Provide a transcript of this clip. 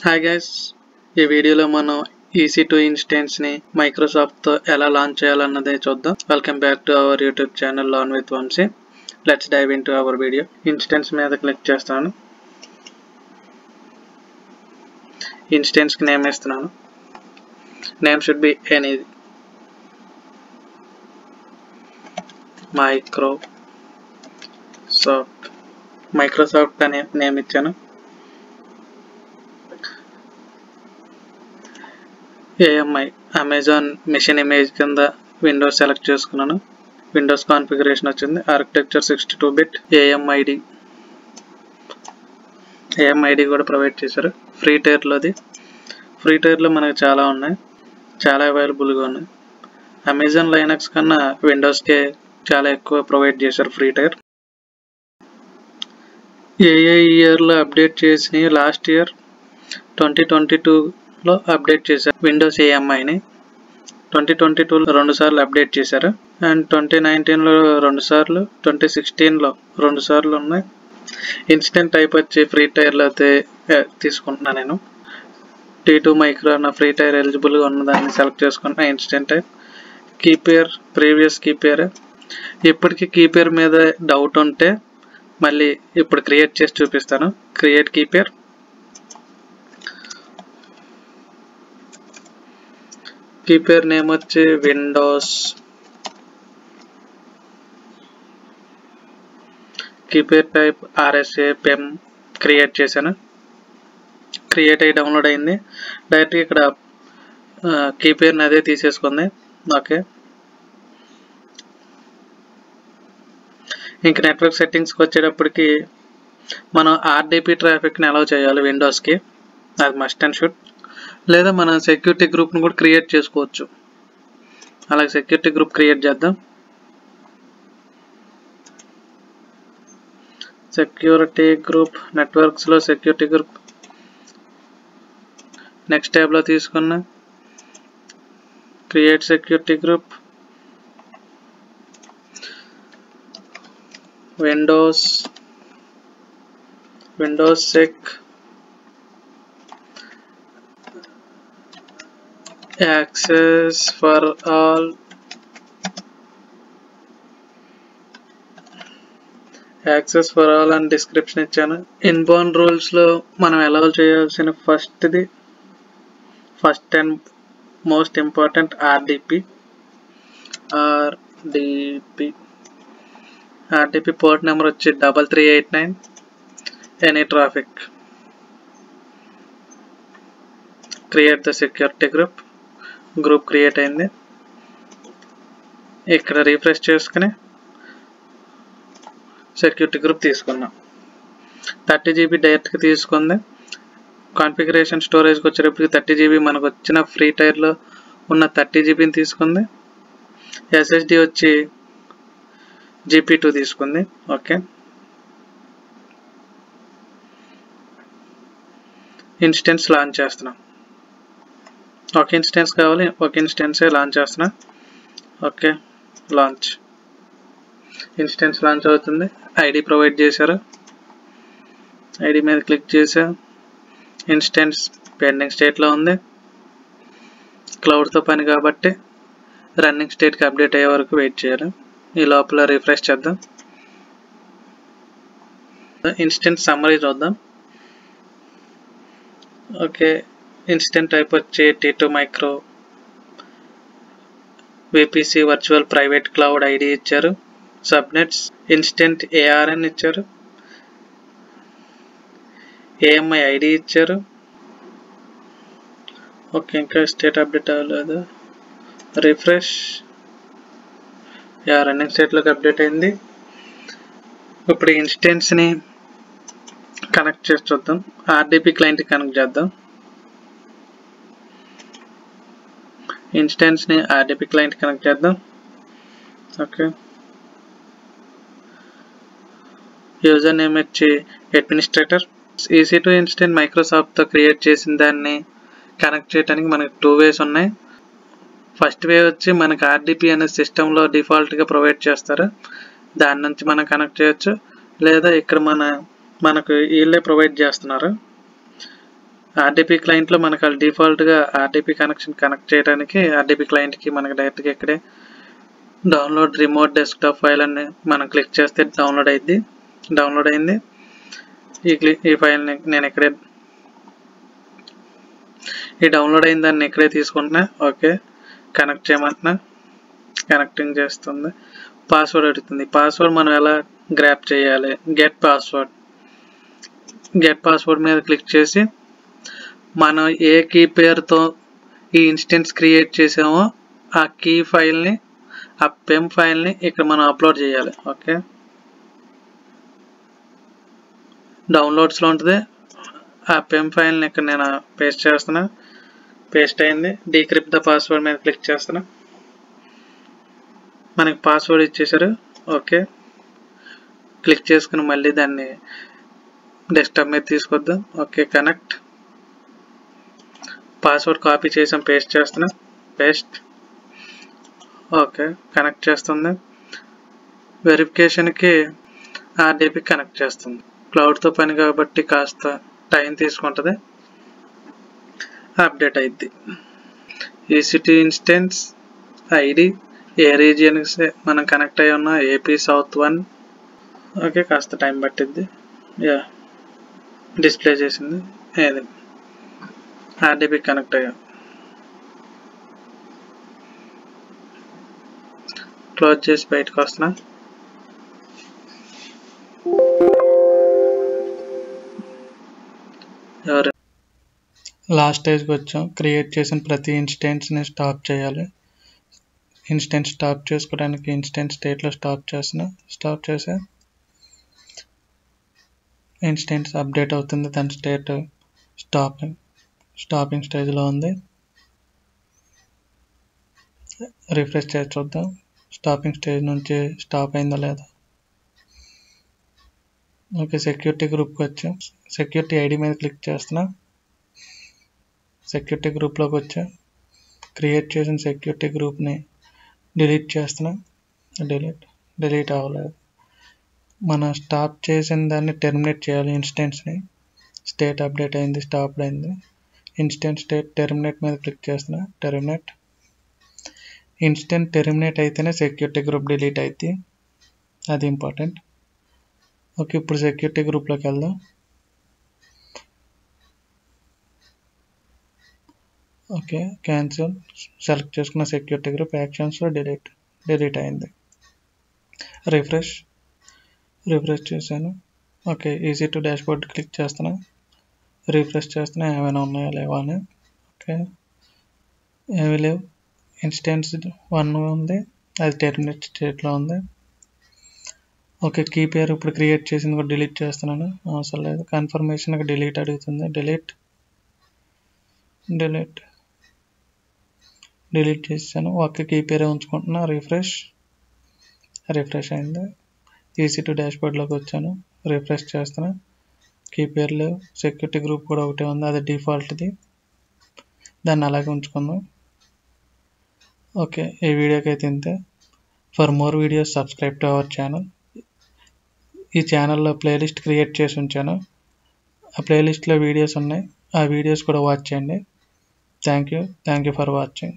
Hi guys, ఈ వీడియోలో మనం EC2 ఇన్స్టెన్స్ ని మైక్రోసాఫ్ట్ తో ఎలా లాంచ్ చేయాలన్నదే చూద్దాం. Welcome back to our YouTube channel learn with Vamsi. Let's dive into our video. Instance మీద క్లిక్ చేస్తాను. ఇన్స్టెన్స్ కి నేమ్ ఇస్తున్నాను. Name should be any Microsoft అనే నేమ్ ఇచ్చాను. AMI అమెజాన్ మిషన్ ఇమేజ్ కింద విండోస్ సెలెక్ట్ చేసుకున్నాను. విండోస్ కాన్ఫిగరేషన్ వచ్చింది. Architecture 62-bit. AMID కూడా ప్రొవైడ్ చేశారు. ఫ్రీ టైర్లో మనకు చాలా ఉన్నాయి, చాలా అవైలబుల్గా ఉన్నాయి. అమెజాన్ లైనక్స్ కన్నా విండోస్కే చాలా ఎక్కువ ప్రొవైడ్ చేశారు ఫ్రీ టైర్. ఏ ఇయర్లో అప్డేట్ చేసి లాస్ట్ ఇయర్ 2022లో అప్డేట్ చేశారు విండోస్ AMIని. 2022లో 2 సార్లు అప్డేట్ చేశారు అండ్ 2019లో 2 సార్లు, 2016లో 2 సార్లు ఉన్నాయి. ఇన్స్టెంట్ టైప్ వచ్చి ఫ్రీ టైర్లో అయితే తీసుకుంటున్నాను నేను. T2 మైక్రో నా ఫ్రీ టైర్ ఎలిజిబుల్గా ఉన్నదాన్ని సెలెక్ట్ చేసుకుంటున్నా. Instant type key pair previous key pair. ఇప్పటికీ కీపేర్ మీద డౌట్ ఉంటే మళ్ళీ ఇప్పుడు క్రియేట్ చేసి చూపిస్తాను. Create key pair. కీపేర్ నేమ్ వచ్చి Windows. Key pair type RSA PEM. Create చేశాను. క్రియేట్ అయ్యి డౌన్లోడ్ అయింది. డైరెక్ట్గా ఇక్కడ కీపేర్ని అదే తీసేసుకుంది. ఓకే, ఇంక నెట్వర్క్ సెట్టింగ్స్కి వచ్చేటప్పటికి మనం RDP ట్రాఫిక్ని అలౌ చేయాలి విండోస్కి. అది మస్ట్ అండ్ షుడ్. లేదా మనం సెక్యూరిటీ గ్రూప్ను కూడా క్రియేట్ చేసుకోవచ్చు. అలాగే సెక్యూరిటీ గ్రూప్ క్రియేట్ చేద్దాం. సెక్యూరిటీ గ్రూప్ నెట్వర్క్స్లో సెక్యూరిటీ గ్రూప్ నెక్స్ట్ ట్యాబ్లో తీసుకున్న క్రియేట్ సెక్యూరిటీ గ్రూప్. విండోస్ సెక్ access for all. Access for all అని డిస్క్రిప్షన్ ఇచ్చాను. ఇన్బౌండ్ రూల్స్లో మనం అలౌ చేయాల్సిన first and most important RDP port number వచ్చి 3389. Any traffic. Create the security group create అయింది. ఇక్కడ రీఫ్రెష్ చేసుకుని సెక్యూరిటీ గ్రూప్ తీసుకున్నాం. 30 GB డైరెక్ట్గా తీసుకుంది. కాన్ఫిగరేషన్ స్టోరేజ్కి వచ్చేటప్పటికి 30 GB మనకు వచ్చిన ఫ్రీ టైర్లో ఉన్న 30 GBని తీసుకుంది. SSD వచ్చి GP2 తీసుకుంది. ఓకే, ఇన్స్టెన్స్ లాంచ్ చేస్తున్నాం. ఒక ఇన్స్టెన్స్ కావాలి, ఒక ఇన్స్టెన్సే లాంచ్ చేస్తున్నా. Okay, launch. ఇన్స్టెన్స్ లాంచ్ అవుతుంది. ID ప్రొవైడ్ చేశారు. ID మీద క్లిక్ చేసా. ఇన్స్టెన్స్ పెండింగ్ స్టేట్లో ఉంది. క్లౌడ్తో పని కాబట్టి రన్నింగ్ స్టేట్కి అప్డేట్ అయ్యే వరకు వెయిట్ చేయాలి. ఈ లోపల రిఫ్రెష్ చేద్దాం. ఇన్స్టెన్స్ సమ్మరీ చూద్దాం. ఓకే, ఇన్స్టెంట్ టైప్ వచ్చి T2 micro. VPC virtual private cloud ID ఇచ్చారు. సబ్నెట్స్ ఇన్స్టెంట్ ARN ఇచ్చారు. AMI ID ఇచ్చారు. ఓకే, ఇంకా స్టేట్ అప్డేట్ అవ్వలేదు. రిఫ్రెష్. రన్నింగ్ స్టేట్లోకి అప్డేట్ అయింది. ఇప్పుడు ఇన్స్టెన్స్ని కనెక్ట్ చేసి చూద్దాం. RDP క్లయింట్కి కనెక్ట్ చేద్దాం. ఇన్స్టెన్స్ని RDP క్లయింట్ కనెక్ట్ చేద్దాం. ఓకే, యూజర్ నేమ్ వచ్చి అడ్మినిస్ట్రేటర్. EC2 ఇన్స్టెంట్ మైక్రోసాఫ్ట్తో క్రియేట్ చేసిన దాన్ని కనెక్ట్ చేయడానికి మనకు 2 ways ఉన్నాయి. ఫస్ట్ వే వచ్చి మనకు RDP అనే సిస్టంలో డిఫాల్ట్గా ప్రొవైడ్ చేస్తారు. దాని నుంచి మనం కనెక్ట్ చేయొచ్చు. లేదా ఇక్కడ మనకు వీళ్ళే ప్రొవైడ్ చేస్తున్నారు. ఆర్డిపి క్లయింట్లో మనకు డిఫాల్ట్గా ఆర్డిపి కనెక్షన్ కనెక్ట్ చేయడానికి ఆర్డిపి క్లయింట్కి మనకి డైరెక్ట్గా ఇక్కడే డౌన్లోడ్ రిమోట్ డెస్క్టాప్ ఫైల్ అని మనం క్లిక్ చేస్తే డౌన్లోడ్ అయింది. ఈ ఫైల్ని నేను ఇక్కడే ఈ డౌన్లోడ్ అయిన దాన్ని ఇక్కడే తీసుకుంటున్నా. ఓకే, కనెక్ట్ చేయమంటున్నా. కనెక్టింగ్ చేస్తుంది. పాస్వర్డ్ అడుగుతుంది. పాస్వర్డ్ మనం ఎలా గ్రాప్ చేయాలి? గెట్ పాస్వర్డ్ మీద క్లిక్ చేసి మనం ఏ కీ పేరుతో ఈ ఇన్స్టెన్స్ క్రియేట్ చేసామో ఆ కీ ఫైల్ని, ఆ పెమ్ ఫైల్ని ఇక్కడ మనం అప్లోడ్ చేయాలి. ఓకే, డౌన్లోడ్స్లో ఉంటుంది. ఆ పెమ్ ఫైల్ని ఇక్కడ నేను పేస్ట్ చేస్తున్నా. పేస్ట్ అయింది. డీక్రిప్ట్ ద పాస్వర్డ్ మీద క్లిక్ చేస్తున్నా. మనకి పాస్వర్డ్ ఇచ్చేసారు. ఓకే, క్లిక్ చేసుకుని మళ్ళీ దాన్ని డెస్క్టాప్ మీద తీసుకొద్దాం. Okay, connect. పాస్వర్డ్ కాపీ చేసాం, పేస్ట్ చేస్తున్నా. పేస్ట్. ఓకే, కనెక్ట్ చేస్తుంది. వెరిఫికేషన్కి ఆర్డిపి కనెక్ట్ చేస్తుంది. క్లౌడ్తో పని కాబట్టి కాస్త టైం తీసుకుంటుంది. అప్డేట్ అయింది. EC2 ఇన్స్టెన్స్ ఐడి ఏ రీజియన్కి మనం కనెక్ట్ అయ్యి ఉన్నా ఏపీ సౌత్ 1. ఓకే, కాస్త టైం పట్టిద్ది. డిస్ప్లే చేసింది. ఏది ఆర్డిపి కనెక్ట్ అయ్యాం. క్లోజ్ చేసి బయటకు వస్తున్నా. లాస్ట్ స్టేజ్కి వచ్చాం. క్రియేట్ చేసిన ప్రతి ఇన్స్టెన్స్ని స్టాప్ చేయాలి. ఇన్స్టెన్స్ స్టాప్ చేసుకోవడానికి ఇన్స్టెన్స్ స్టేట్లో స్టాప్ చేసా. ఇన్స్టెన్స్ అప్డేట్ అవుతుంది. దాని స్టేట్ స్టాపింగ్ స్టేజ్లో ఉంది. రిఫ్రెష్ చేసి చూద్దాం స్టాపింగ్ స్టేజ్ నుంచి స్టాప్ అయిందో లేదో. ఓకే, సెక్యూరిటీ గ్రూప్కి వచ్చాం. సెక్యూరిటీ ఐడి మీద క్లిక్ చేస్తున్నా. సెక్యూరిటీ గ్రూప్లోకి వచ్చా. క్రియేట్ చేసిన సెక్యూరిటీ గ్రూప్ని డిలీట్ చేస్తున్నా. డిలీట్ అవ్వలేదు. మనం స్టాప్ చేసిన దాన్ని టెర్మినేట్ చేయాలి. ఇన్స్టెన్స్ని స్టేట్ అప్డేట్ అయింది, స్టాప్ అయింది. ఇన్స్టెన్స్ స్టేట్ టెర్మినేట్ మీద క్లిక్ చేస్తున్నా. ఇన్స్టెన్స్ టెర్మినేట్ అయితేనే సెక్యూరిటీ గ్రూప్ డిలీట్ అవుతుంది. అది ఇంపార్టెంట్. ఓకే, ఇప్పుడు సెక్యూరిటీ గ్రూప్లోకి వెళ్దాం. Okay, cancel. సెలెక్ట్ చేసుకున్న సెక్యూరిటీ గ్రూప్ యాక్షన్స్లో డిలీట్ అయింది. రిఫ్రెష్ చేశాను. ఓకే, EC2 డాష్బోర్డ్ క్లిక్ చేస్తున్నా. రిఫ్రెష్ చేస్తున్నా ఏమైనా ఉన్నాయా లేవా అని. ఓకే, ఏమీ లేవు. ఇన్స్టెన్స్ 1 ఉంది, అది టెర్మినేట్ స్టేట్లో ఉంది. ఓకే, కీ పేరు ఇప్పుడు క్రియేట్ చేసింది కూడా డిలీట్ చేస్తున్నాను, అవసరం లేదు. కన్ఫర్మేషన్కి డిలీట్ అడుగుతుంది. డిలీట్ చేసాను. ఓకే, కీ పేరే ఉంచుకుంటున్నా. రిఫ్రెష్ అయింది. EC2 డాష్బోర్డ్లోకి వచ్చాను. రిఫ్రెష్ చేస్తున్నా. కీ పేరు లేవు. సెక్యూరిటీ గ్రూప్ కూడా ఒకటే ఉంది, అది డిఫాల్ట్ది. దాన్ని అలాగే ఉంచుకుందాం. ఓకే, ఈ వీడియోకి అయితే ఇంతే. For more videos subscribe to our channel. ఈ ఛానల్లో ప్లేలిస్ట్ క్రియేట్ చేసి ఉంచాను. ఆ ప్లేలిస్ట్లో వీడియోస్ ఉన్నాయి. ఆ వీడియోస్ కూడా వాచ్ చేయండి. Thank you for watching.